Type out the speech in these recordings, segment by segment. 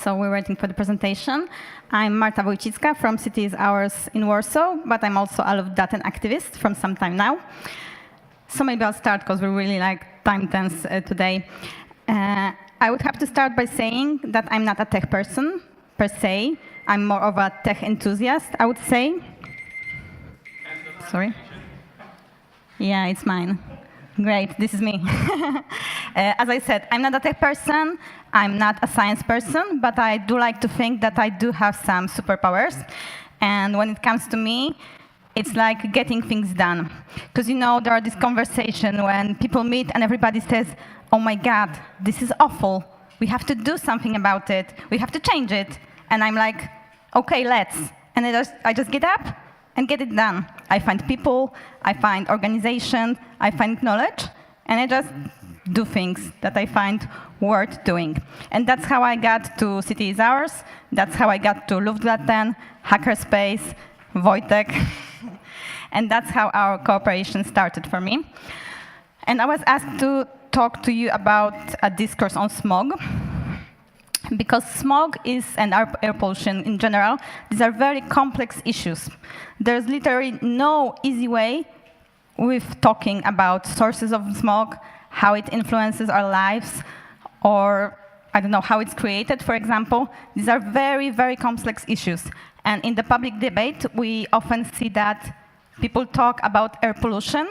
So we're waiting for the presentation. I'm Marta Wójcicka from City is Ours in Warsaw, but I'm also a Luftdaten activist from some time now. So maybe I'll start because we're really time tense today. I would have to start by saying that I'm not a tech person per se. I'm more of a tech enthusiast, I would say. Sorry. Yeah, it's mine. Great, this is me. As I said, I'm not a tech person, I'm not a science person, but I do like to think that I do have some superpowers. And when it comes to me, it's like getting things done. Because there are these conversations when people meet and everybody says, oh my God, this is awful. We have to do something about it. We have to change it. And I'm like, okay, let's. And I just get up and get it done. I find people, I find organizations, I find knowledge, and I just do things that I find worth doing. And that's how I got to City is Ours. That's how I got to Luftdaten, Hackerspace, Wojtek. And that's how our cooperation started for me. And I was asked to talk to you about a discourse on smog. Because smog and air pollution in general, these are very complex issues. There's literally no easy way with talking about sources of smog, how it influences our lives, or I don't know, how it's created, for example. These are very, very complex issues. And in the public debate, we often see that people talk about air pollution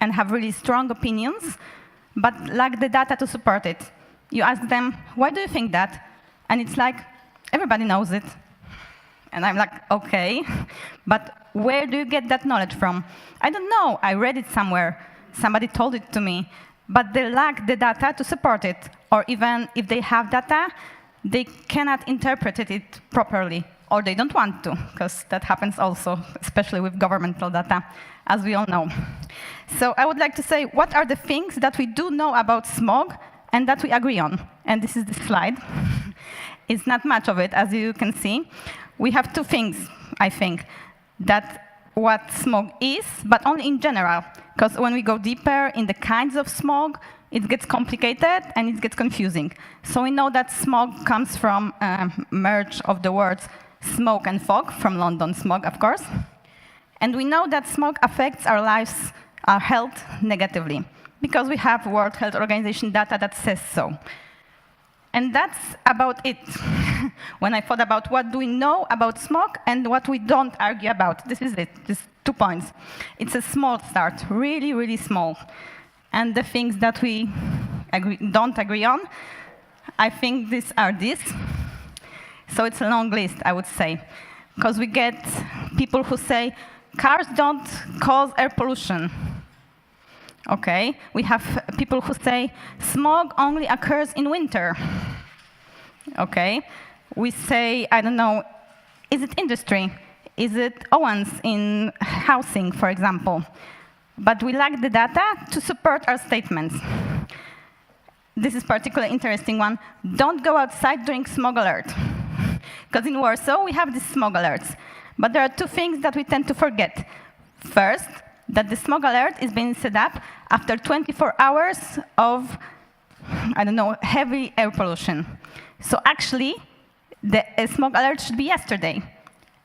and have really strong opinions, but lack the data to support it. You ask them, why do you think that? And it's like, everybody knows it. And I'm like, OK, but where do you get that knowledge from? I don't know. I read it somewhere. Somebody told it to me. But they lack the data to support it. Or even if they have data, they cannot interpret it properly. Or they don't want to, because that happens also, especially with governmental data, as we all know. So I would like to say, what are the things that we do know about smog and that we agree on? And this is the slide. It's not much of it, as you can see. We have two things, I think, that what smog is, but only in general. Because when we go deeper in the kinds of smog, it gets complicated and it gets confusing. So we know that smog comes from a merge of the words smoke and fog, from London smog, of course. And we know that smog affects our lives, our health, negatively, because we have World Health Organization data that says so. And that's about it. When I thought about what do we know about smog and what we don't argue about, this is it, just 2 points. It's a small start, really, really small. And the things that we don't agree on, I think these are this. So it's a long list, I would say. Because we get people who say, cars don't cause air pollution. OK, we have people who say smog only occurs in winter. OK, we say, I don't know, is it industry? Is it Owens in housing, for example? But we lack the data to support our statements. This is a particularly interesting one. Don't go outside during smog alert. Because in Warsaw, we have these smog alerts. But there are two things that we tend to forget. First, that the smog alert is being set up after 24 hours of, I don't know, heavy air pollution. So actually, the smog alert should be yesterday.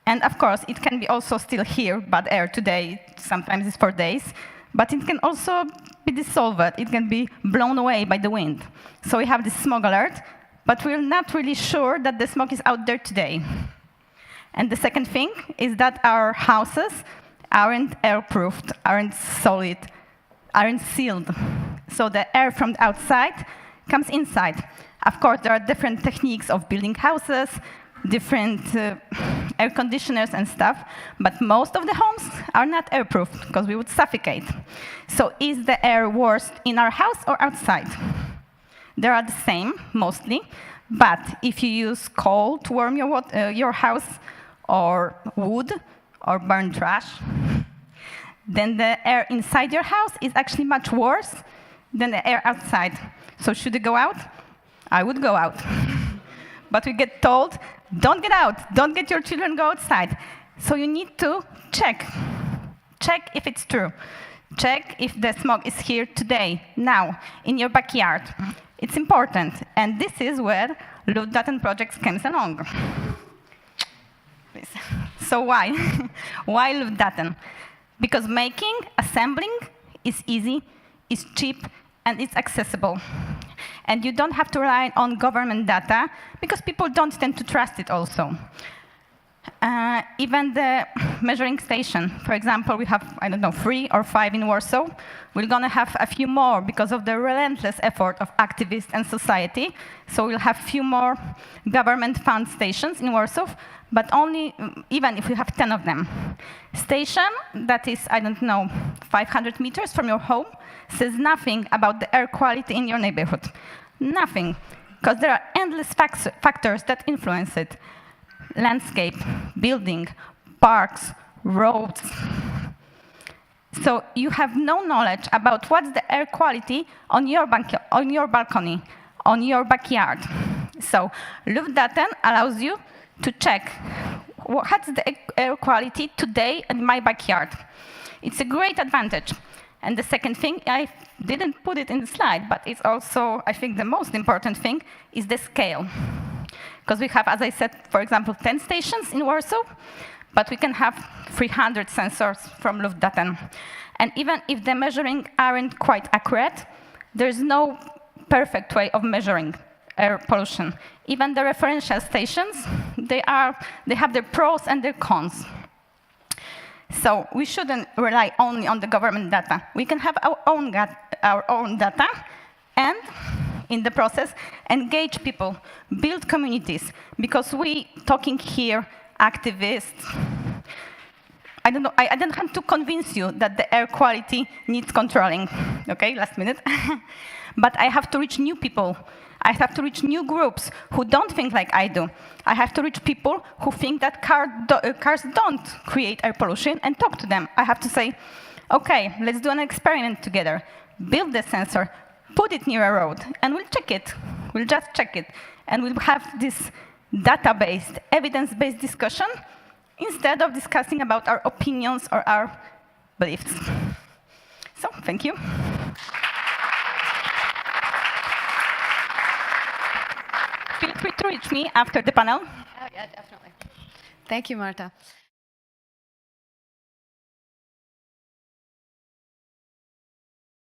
And of course, it can be also still here, bad air today, sometimes it's for days. But it can also be dissolved. It can be blown away by the wind. So we have this smog alert, but we're not really sure that the smog is out there today. And the second thing is that our houses aren't air-proofed, aren't solid, aren't sealed. So the air from the outside comes inside. Of course, there are different techniques of building houses, different air conditioners and stuff, but most of the homes are not air-proofed, because we would suffocate. So is the air worse in our house or outside? They are the same, mostly, but if you use coal to warm your house, or wood, or burn trash, then the air inside your house is actually much worse than the air outside. So should it go out? I would go out. But we get told, don't get out, don't get your children go outside. So you need to check. Check if it's true. Check if the smog is here today, now, in your backyard. It's important. And this is where Luftdaten projects comes along. So why? Why Luftdaten? Because making, assembling is easy, is cheap, and it's accessible. And you don't have to rely on government data, because people don't tend to trust it also. Even the measuring station, for example, we have, I don't know, 3 or 5 in Warsaw. We're going to have a few more because of the relentless effort of activists and society. So we'll have a few more government-funded stations in Warsaw, but only, even if we have 10 of them. Station that is, I don't know, 500 meters from your home says nothing about the air quality in your neighborhood. Nothing, because there are endless factors that influence it. Landscape, building, parks, roads. So you have no knowledge about what's the air quality on your balcony, on your backyard. So Luftdaten allows you to check what's the air quality today in my backyard. It's a great advantage. And the second thing, I didn't put it in the slide, but it's also, I think, the most important thing, is the scale. Because we have, as I said, for example, 10 stations in Warsaw, but we can have 300 sensors from Luftdaten. And even if the measuring aren't quite accurate, there's no perfect way of measuring air pollution. Even the referential stations, they have their pros and their cons. So we shouldn't rely only on the government data. We can have our own data, and in the process, engage people, build communities, because we talking here, activists, I don't know, I don't have to convince you that the air quality needs controlling, okay, last minute. But I have to reach new people. I have to reach new groups who don't think like I do. I have to reach people who think that cars don't create air pollution and talk to them. I have to say, okay, let's do an experiment together. Build the sensor, put it near a road, and we'll check it. We'll just check it. And we'll have this data-based, evidence-based discussion instead of discussing about our opinions or our beliefs. So, thank you. Feel free to reach me after the panel. Oh, yeah, definitely. Thank you, Marta.